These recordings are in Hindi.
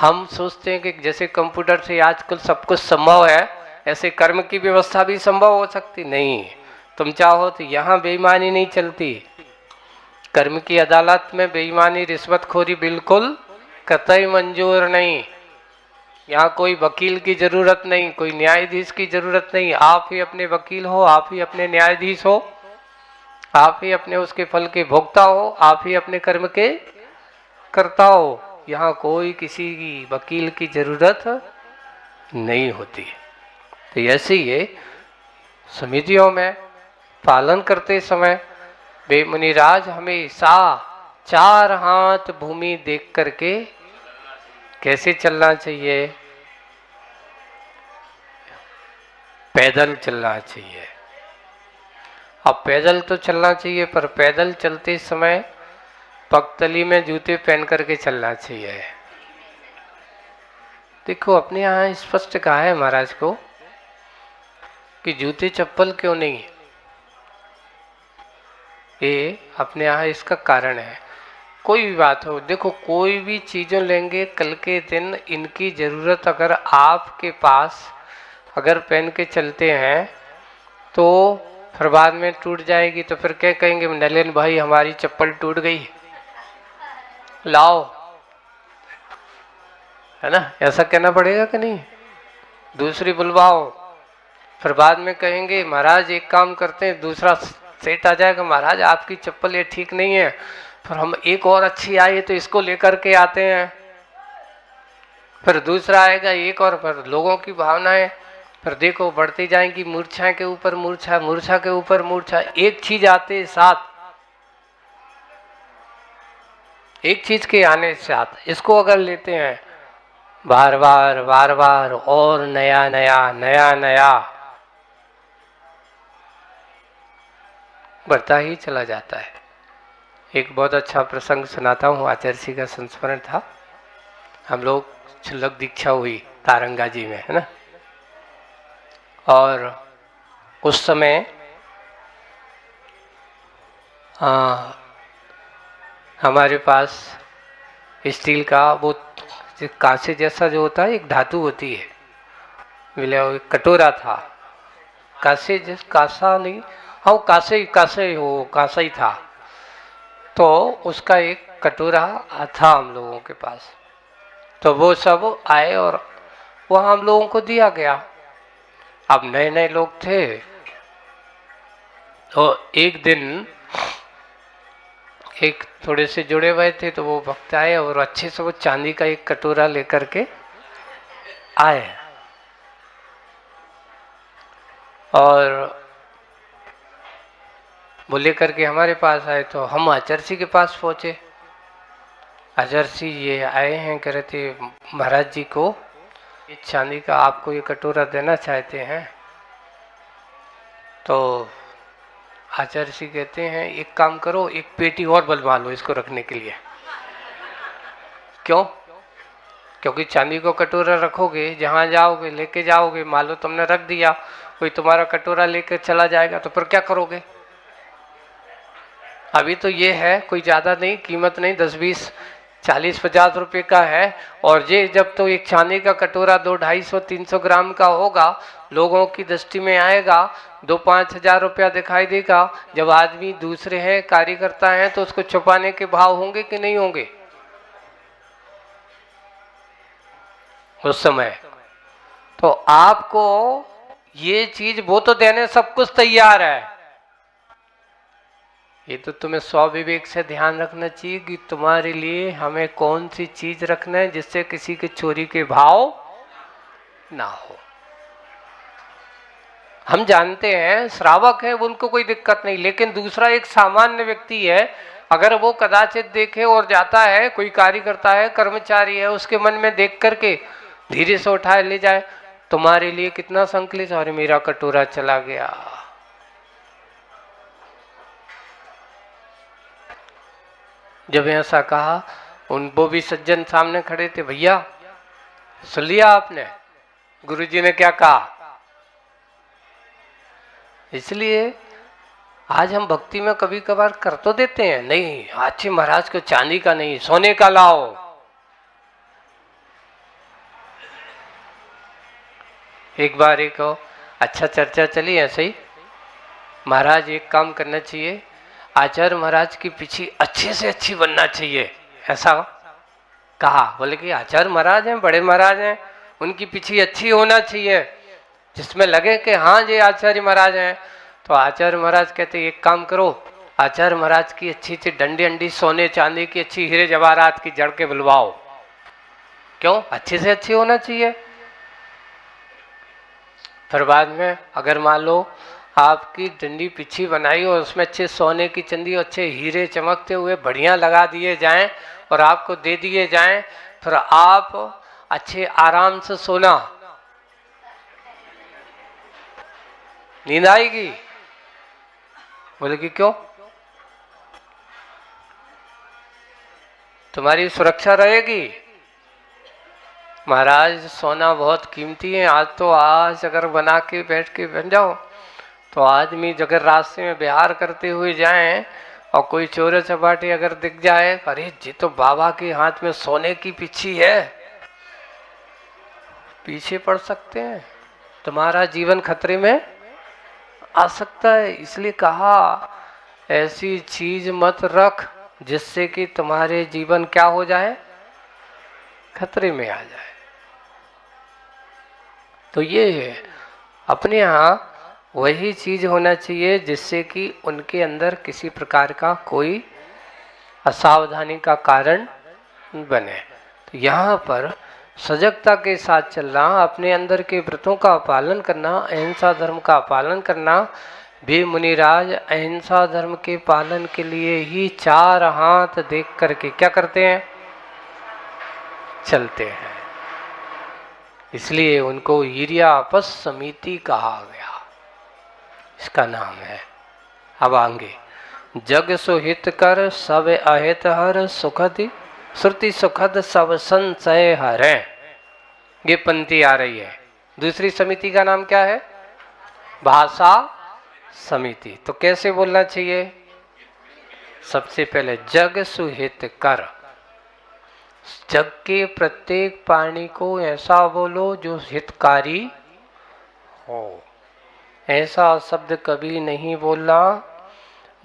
हम सोचते हैं कि जैसे कंप्यूटर से आजकल सब कुछ संभव है, ऐसे कर्म की व्यवस्था भी संभव हो सकती नहीं। तुम चाहो तो यहाँ बेईमानी नहीं चलती। कर्म की अदालत में बेईमानी रिश्वतखोरी बिल्कुल कतई मंजूर नहीं। यहाँ कोई वकील की जरूरत नहीं, कोई न्यायाधीश की जरूरत नहीं। आप ही अपने वकील हो, आप ही अपने न्यायाधीश हो, आप ही अपने उसके फल के भोक्ता हो, आप ही अपने कर्म के कर्ता हो। यहाँ कोई किसी की वकील की जरूरत नहीं होती। तो ऐसे ये समितियों में पालन करते समय वे मुनिराज हमेशा 4 हाथ भूमि देख करके कैसे चलना चाहिए, पैदल चलना चाहिए। अब पैदल तो चलना चाहिए, पर पैदल चलते समय पगतली में जूते पहन करके चलना चाहिए। देखो अपने यहाँ स्पष्ट कहा है महाराज को कि जूते चप्पल क्यों नहीं, ये अपने यहाँ इसका कारण है। कोई भी बात हो, देखो कोई भी चीज़ों लेंगे कल के दिन इनकी ज़रूरत अगर आपके पास अगर पहन के चलते हैं तो फिर बाद में टूट जाएगी, तो फिर क्या कहेंगे, नलिन भाई हमारी चप्पल टूट गई, लाओ, है ना, ऐसा कहना पड़ेगा कि नहीं, दूसरी बुलवाओ। फिर बाद में कहेंगे महाराज एक काम करते हैं, दूसरा सेट आ जाएगा, महाराज आपकी चप्पल ये ठीक नहीं है, फिर हम एक और अच्छी आई है तो इसको लेकर के आते हैं। फिर दूसरा आएगा एक और, फिर लोगों की भावनाएं फिर देखो बढ़ती जाएंगी, मूर्छा के ऊपर मूर्छा, मूर्छा के ऊपर मूर्छा। एक चीज आते साथ, एक चीज के आने से साथ इसको अगर लेते हैं बार बार बार बार और नया नया नया नया बढ़ता ही चला जाता है। एक बहुत अच्छा प्रसंग सुनाता हूँ, आचार्य का संस्मरण था। हम लोग छुल्लक दीक्षा हुई तारंगा जी में, है ना, और उस समय हमारे पास स्टील का वो कांसे जैसा जो होता है, एक धातु होती है, मिले एक कटोरा था, कांसे जैसा, कांसा नहीं, हाँ कांसे कांसा ही था। तो उसका एक कटोरा था हम लोगों के पास, तो वो सब आए और वो हम लोगों को दिया गया। अब नए नए लोग थे, तो एक दिन एक थोड़े से जुड़े हुए थे, तो वो भक्त आए और अच्छे से वो चांदी का एक कटोरा लेकर के आए, और वो लेकर के हमारे पास आए। तो हम आचार्य के पास पहुंचे। आचार्य ये आए हैं, कह रहे थे महाराज जी को ये चांदी का आपको ये कटोरा देना चाहते हैं। तो आचार्य जी कहते हैं एक काम करो, एक पेटी और बनवा लो इसको रखने के लिए। क्यों? क्योंकि चांदी को कटोरा रखोगे, जहां जाओगे लेके जाओगे, मान लो तुमने रख दिया, कोई तुम्हारा कटोरा लेकर चला जाएगा तो फिर क्या करोगे? अभी तो ये है, कोई ज्यादा नहीं, कीमत नहीं, 10 20 40 50 रुपए का है, और ये जब तो एक चांदी का कटोरा 2 250 300 ग्राम का होगा, लोगों की दृष्टि में आएगा, 2 5 हजार रुपया दिखाई देगा। जब आदमी दूसरे हैं, कार्यकर्ता हैं, तो उसको छुपाने के भाव होंगे कि नहीं होंगे उस समय? तो आपको ये चीज वो तो देने सब कुछ तैयार है, ये तो तुम्हें स्वविवेक से ध्यान रखना चाहिए कि तुम्हारे लिए हमें कौन सी चीज रखना है जिससे किसी के चोरी के भाव ना हो। हम जानते हैं श्रावक है उनको कोई दिक्कत नहीं, लेकिन दूसरा एक सामान्य व्यक्ति है, अगर वो कदाचित देखे और जाता है, कोई कार्यकर्ता है, कर्मचारी है, उसके मन में देख करके धीरे से उठाए ले जाए, तुम्हारे लिए कितना संकलित, और मेरा कटोरा चला गया। जब ऐसा कहा, उन वो भी सज्जन सामने खड़े थे, भैया सुन लिया आपने गुरुजी ने क्या कहा? इसलिए आज हम भक्ति में कभी कभार कर तो देते हैं, नहीं अच्छे महाराज को चांदी का नहीं सोने का लाओ, एक बार एक अच्छा चर्चा चली ऐसे ही, महाराज एक काम करना चाहिए, आचार्य महाराज की पीछे अच्छे से अच्छी बनना चाहिए, ऐसा कहा। बोले कि आचार्य महाराज हैं, बड़े महाराज हैं, उनकी पीछे अच्छी होना चाहिए, जिसमें लगे कि हाँ ये आचार्य महाराज हैं। तो आचार्य महाराज कहते एक काम करो, आचार्य महाराज की अच्छी अच्छी डंडी अंडी सोने चांदी की अच्छी हीरे जवाहरात की जड़ के बुलवाओ। क्यों? अच्छे से अच्छी होना चाहिए। फिर बाद में अगर मान लो आपकी डंडी पिछी बनाई और उसमें अच्छे सोने की चंदी और अच्छे हीरे चमकते हुए बढ़िया लगा दिए जाएं और आपको दे दिए जाएं, फिर आप अच्छे आराम से सोना, नींद आएगी? बोले कि क्यों? तुम्हारी सुरक्षा रहेगी। महाराज सोना बहुत कीमती है, आज अगर बना के बैठ के बन जाओ तो आदमी अगर रास्ते में बिहार करते हुए जाएं और कोई चोर चपाटी अगर दिख जाए, अरे जी तो बाबा के हाथ में सोने की पिछी है, पीछे पड़ सकते हैं, तुम्हारा जीवन खतरे में आ सकता है। इसलिए कहा ऐसी चीज मत रख जिससे कि तुम्हारे जीवन क्या हो जाए, खतरे में आ जाए। तो ये है अपने यहाँ वही चीज होना चाहिए जिससे कि उनके अंदर किसी प्रकार का कोई असावधानी का कारण बने। तो यहाँ पर सजगता के साथ चलना, अपने अंदर के व्रतों का पालन करना, अहिंसा धर्म का पालन करना। वे मुनिराज अहिंसा धर्म के पालन के लिए ही चार हाथ देख करके क्या करते हैं, चलते हैं। इसलिए उनको ईर्यापस समिति कहा गया, इसका नाम है। अब आगे, जग सुहित कर सब अहित हर सुखद श्रुति सुखद सब संशय हरे। ये पंक्ति आ रही है। दूसरी समिति का नाम क्या है, भाषा समिति। तो कैसे बोलना चाहिए? सबसे पहले जग सुहित कर, जग के प्रत्येक प्राणी को ऐसा बोलो जो हितकारी हो। ऐसा शब्द कभी नहीं बोलना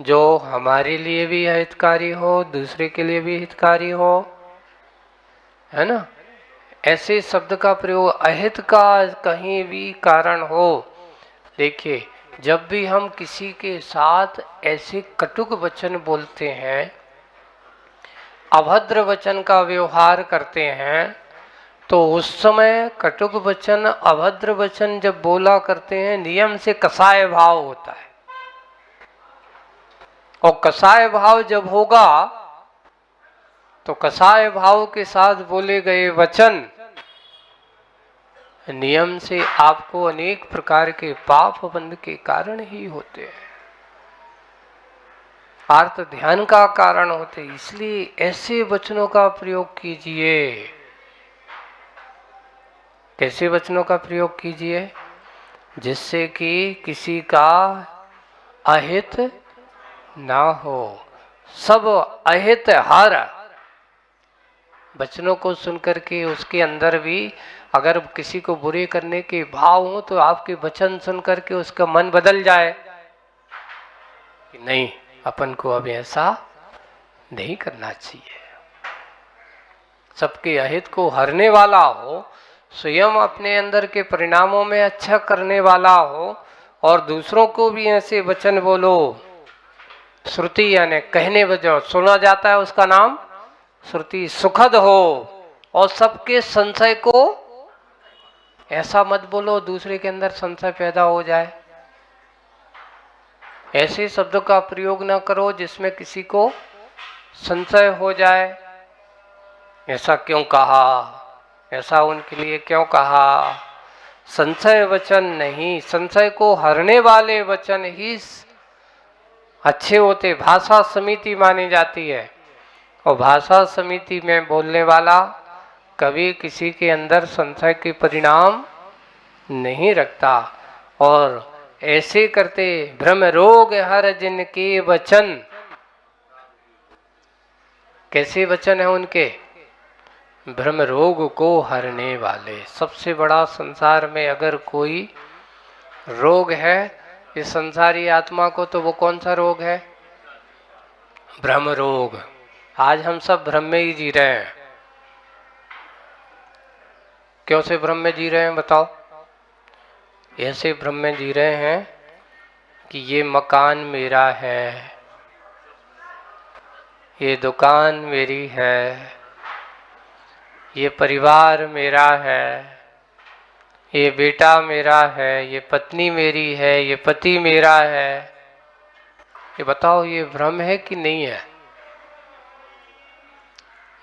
जो हमारे लिए भी हितकारी हो, दूसरे के लिए भी हितकारी हो, है ना। ऐसे शब्द का प्रयोग अहित का कहीं भी कारण हो। देखिए, जब भी हम किसी के साथ ऐसे कटुक वचन बोलते हैं, अभद्र वचन का व्यवहार करते हैं, तो उस समय कटुक वचन अभद्र वचन जब बोला करते हैं, नियम से कसाय भाव होता है। और कसाय भाव जब होगा तो कसाय भाव के साथ बोले गए वचन नियम से आपको अनेक प्रकार के पाप बंध के कारण ही होते हैं, आर्त ध्यान का कारण होते। इसलिए ऐसे वचनों का प्रयोग कीजिए। कैसे वचनों का प्रयोग कीजिए? जिससे कि किसी का अहित ना हो। सब अहित हर वचनों को सुनकर के उसके अंदर भी अगर किसी को बुरे करने के भाव हो तो आपके वचन सुनकर के उसका मन बदल जाए कि नहीं, अपन को अब ऐसा नहीं करना चाहिए। सबके अहित को हरने वाला हो, स्वयं अपने अंदर के परिणामों में अच्छा करने वाला हो, और दूसरों को भी ऐसे वचन बोलो। श्रुति यानी कहने वजह सुना जाता है, उसका नाम श्रुति सुखद हो। और सबके संशय को ऐसा मत बोलो दूसरे के अंदर संशय पैदा हो जाए। ऐसे शब्दों का प्रयोग ना करो जिसमें किसी को संशय हो जाए। ऐसा क्यों कहा, ऐसा उनके लिए क्यों कहा? संशय वचन नहीं, संशय को हरने वाले वचन ही अच्छे होते। भाषा समिति मानी जाती है, और भाषा समिति में बोलने वाला कभी किसी के अंदर संशय के परिणाम नहीं रखता। और ऐसे करते भ्रम रोग हर जिनके वचन। कैसे वचन है उनके? भ्रम रोग को हरने वाले। सबसे बड़ा संसार में अगर कोई रोग है इस संसारी आत्मा को, तो वो कौन सा रोग है? भ्रम रोग। आज हम सब भ्रम में ही जी रहे हैं। क्यों से भ्रम में जी रहे हैं बताओ? ऐसे भ्रम में जी रहे हैं कि ये मकान मेरा है, ये दुकान मेरी है, ये परिवार मेरा है, ये बेटा मेरा है, ये पत्नी मेरी है, ये पति मेरा है। ये बताओ, ये भ्रम है कि नहीं है?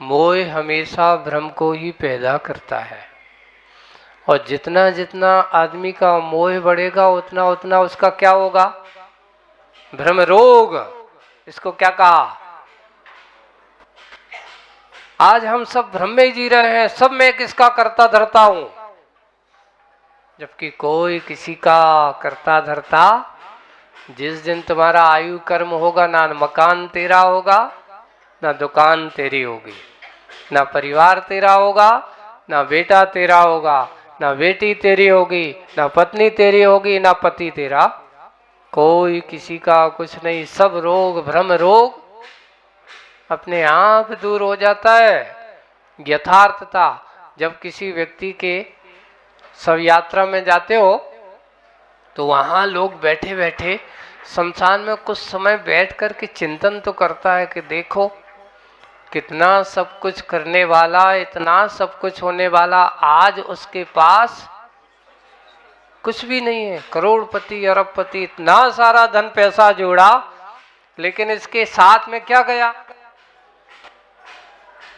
मोह हमेशा भ्रम को ही पैदा करता है, और जितना जितना आदमी का मोह बढ़ेगा उतना उतना उसका क्या होगा? भ्रम रोग। इसको क्या कहा? आज हम सब भ्रम में जी रहे हैं, सब मैं किसका करता धरता हूं, जबकि कोई किसी का करता धरता। जिस दिन तुम्हारा आयु कर्म होगा, ना मकान तेरा होगा, ना दुकान तेरी होगी, ना परिवार तेरा होगा, ना बेटा तेरा होगा, ना बेटी तेरी होगी, ना पत्नी तेरी होगी, ना पति तेरा। कोई किसी का कुछ नहीं। सब रोग, भ्रम रोग अपने आप दूर हो जाता है। यथार्थता, जब किसी व्यक्ति के सब यात्रा में जाते हो तो वहां लोग बैठे बैठे शमशान में कुछ समय बैठ कर के चिंतन तो करता है कि देखो कितना सब कुछ करने वाला, इतना सब कुछ होने वाला, आज उसके पास कुछ भी नहीं है। करोड़पति, अरबपति, इतना सारा धन पैसा जोड़ा, लेकिन इसके साथ में क्या गया?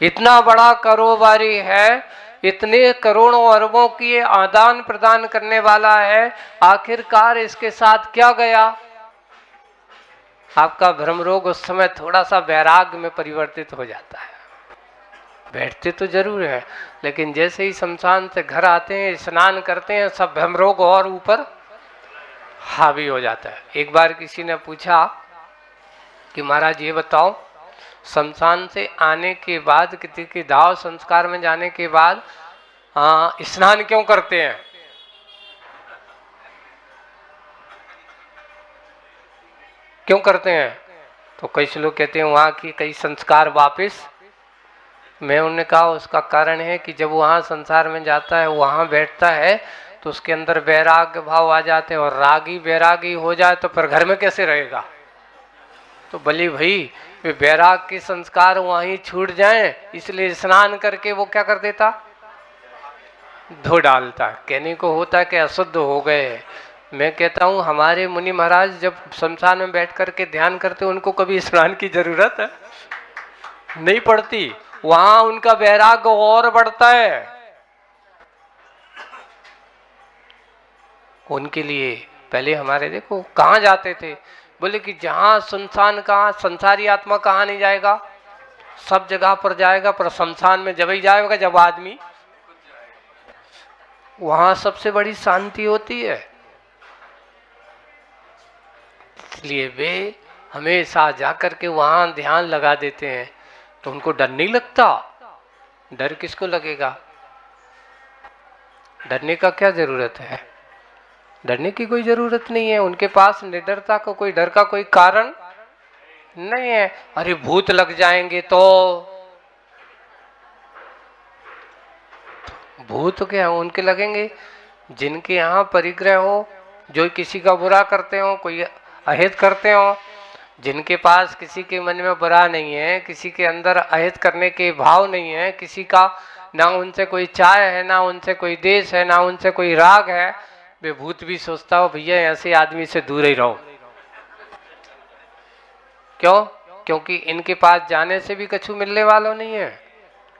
इतना बड़ा कारोबारी है, इतने करोड़ों अरबों की आदान प्रदान करने वाला है, आखिरकार इसके साथ क्या गया? आपका भ्रम रोग उस समय थोड़ा सा वैराग्य में परिवर्तित हो जाता है। बैठते तो जरूर है, लेकिन जैसे ही शमशान से घर आते हैं, स्नान करते हैं, सब भ्रम रोग और ऊपर हावी हो जाता है। एक बार किसी ने पूछा कि महाराज ये बताओ, शमशान से आने के बाद, किसी के दाह संस्कार में जाने के बाद स्नान क्यों करते हैं? क्यों करते हैं? तो कई लोग कहते हैं वहाँ की कई संस्कार वापिस। मैं उन्होंने कहा उसका कारण है कि जब वहाँ संसार में जाता है, वहाँ बैठता है, तो उसके अंदर वैराग्य भाव आ जाते हैं, और रागी वैरागी हो जाए तो फिर घर में कैसे रहेगा? तो भले भाई वे वैराग के संस्कार वहीं छूट जाएं, इसलिए स्नान करके वो क्या कर देता? धो डालता। कहने को होता कि अशुद्ध हो गए। मैं कहता हूँ हमारे मुनि महाराज जब शमशान में बैठ करके ध्यान करते, उनको कभी स्नान की जरूरत नहीं पड़ती। वहां उनका वैराग्य और बढ़ता है। उनके लिए पहले हमारे देखो कहाँ जाते थे, बोले कि जहां सुनसान, कहाँ संसारी आत्मा कहाँ नहीं जाएगा, सब जगह पर जाएगा, पर शमशान में जब ही जाएगा जब आदमी, वहां सबसे बड़ी शांति होती है। इसलिए वे हमेशा जाकर के वहां ध्यान लगा देते हैं। तो उनको डर नहीं लगता? डर किसको लगेगा? डरने का क्या जरूरत है? डरने की कोई जरूरत नहीं है। उनके पास निडरता का कोई, डर का कोई कारण नहीं है। अरे भूत लग जाएंगे तो, भूत क्या उनके लगेंगे? जिनके यहाँ परिग्रह हो, जो किसी का बुरा करते हो, कोई अहित करते हो, जिनके पास किसी के मन में बुरा नहीं है, किसी के अंदर अहित करने के भाव नहीं है, किसी का ना उनसे कोई चाह है, ना उनसे कोई देश है, ना उनसे कोई राग है, वे भूत भी सोचता हो भैया ऐसे आदमी से दूर ही रहो। क्यों? क्योंकि इनके पास जाने से भी कछु मिलने वाला नहीं है,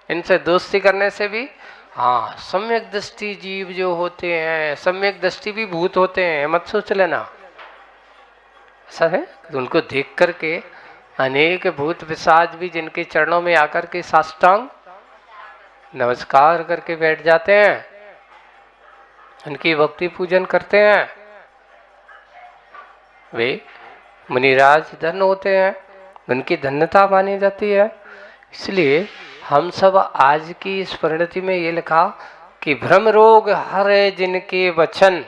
इनसे दोस्ती करने से भी। हाँ, सम्यक दृष्टि जीव जो होते हैं, सम्यक दृष्टि भी भूत होते हैं, मत सोच लेना। ऐसा है, उनको देख करके अनेक भूत पिशाच भी जिनके चरणों में आकर के साष्टांग नमस्कार करके बैठ जाते हैं, उनकी भक्ति पूजन करते हैं। वे मुनिराज धन्य होते हैं, उनकी धन्यता मानी जाती है। इसलिए हम सब आज की इस परिणति में ये लिखा कि भ्रम रोग हरे जिनके वचन,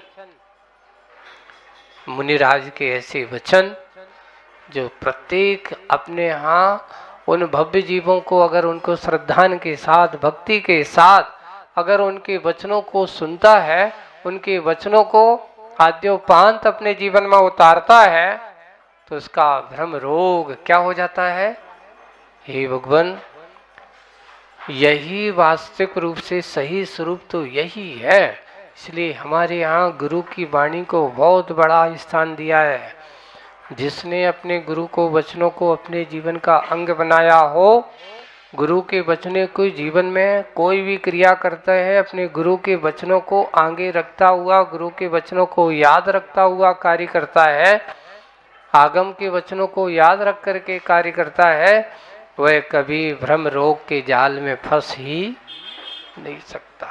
मुनिराज के ऐसे वचन जो प्रत्येक अपने यहाँ उन भव्य जीवों को अगर उनको श्रद्धान के साथ, भक्ति के साथ अगर उनके वचनों को सुनता है, उनके वचनों को आद्योपांत अपने जीवन में उतारता है, तो उसका भ्रम रोग क्या हो जाता है। हे भगवान, यही वास्तविक रूप से सही स्वरूप तो यही है। इसलिए हमारे यहाँ गुरु की वाणी को बहुत बड़ा स्थान दिया है। जिसने अपने गुरु को वचनों को अपने जीवन का अंग बनाया हो, गुरु के वचनों को जीवन में कोई भी क्रिया करता है, अपने गुरु के वचनों को आगे रखता हुआ, गुरु के वचनों को याद रखता हुआ कार्य करता है, आगम के वचनों को याद रख करके कार्य करता है, वह कभी भ्रम रोग के जाल में फंस ही नहीं सकता।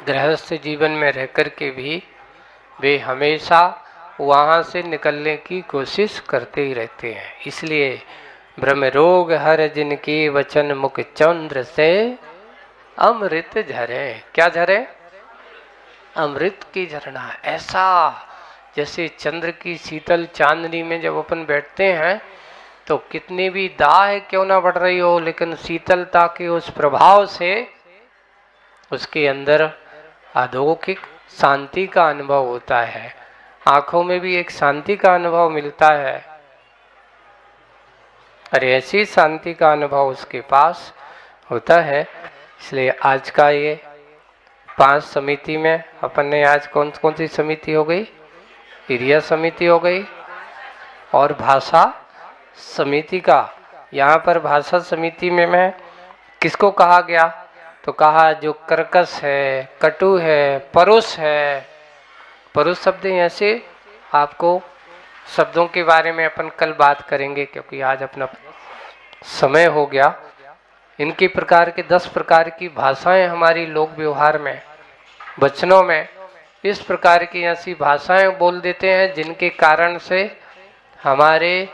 गृहस्थ जीवन में रह करके भी वे हमेशा वहाँ से निकलने की कोशिश करते ही रहते हैं। इसलिए भ्रम रोग हर जिनके वचन मुख चंद्र से अमृत झरे। क्या झरे? अमृत की झरना। ऐसा जैसे चंद्र की शीतल चांदनी में जब अपन बैठते हैं तो कितनी भी दाह क्यों ना बढ़ रही हो, लेकिन शीतलता के उस प्रभाव से उसके अंदर अलौकिक शांति का अनुभव होता है, आंखों में भी एक शांति का अनुभव मिलता है। और ऐसी शांति का अनुभव उसके पास होता है। इसलिए आज का ये 5 समिति में अपन ने आज कौन कौन सी समिति हो गई? क्रिया समिति हो गई और भाषा समिति का। यहाँ पर भाषा समिति में मैं किसको कहा गया? तो कहा जो कर्कश है, कटु है, परुष है। परुष शब्द ऐसे आपको शब्दों के बारे में अपन कल बात करेंगे, क्योंकि आज अपना समय हो गया। इनके प्रकार के 10 प्रकार की भाषाएं हमारी लोक व्यवहार में, वचनों में इस प्रकार की ऐसी भाषाएं बोल देते हैं जिनके कारण से हमारे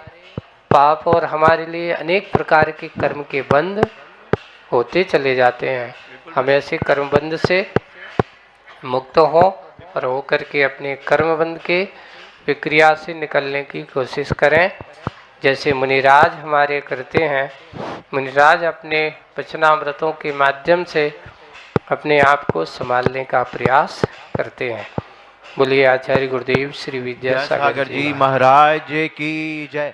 पाप और हमारे लिए अनेक प्रकार के कर्म के बंध होते चले जाते हैं। हम ऐसे कर्म बंध से मुक्त हो और होकर के अपने कर्म बंध के विक्रिया से निकलने की कोशिश करें, जैसे मुनिराज हमारे करते हैं। मुनिराज अपने वचनामृतों के माध्यम से अपने आप को संभालने का प्रयास करते हैं। बोलिए आचार्य गुरुदेव श्री विद्यासागर जी महाराज की जय।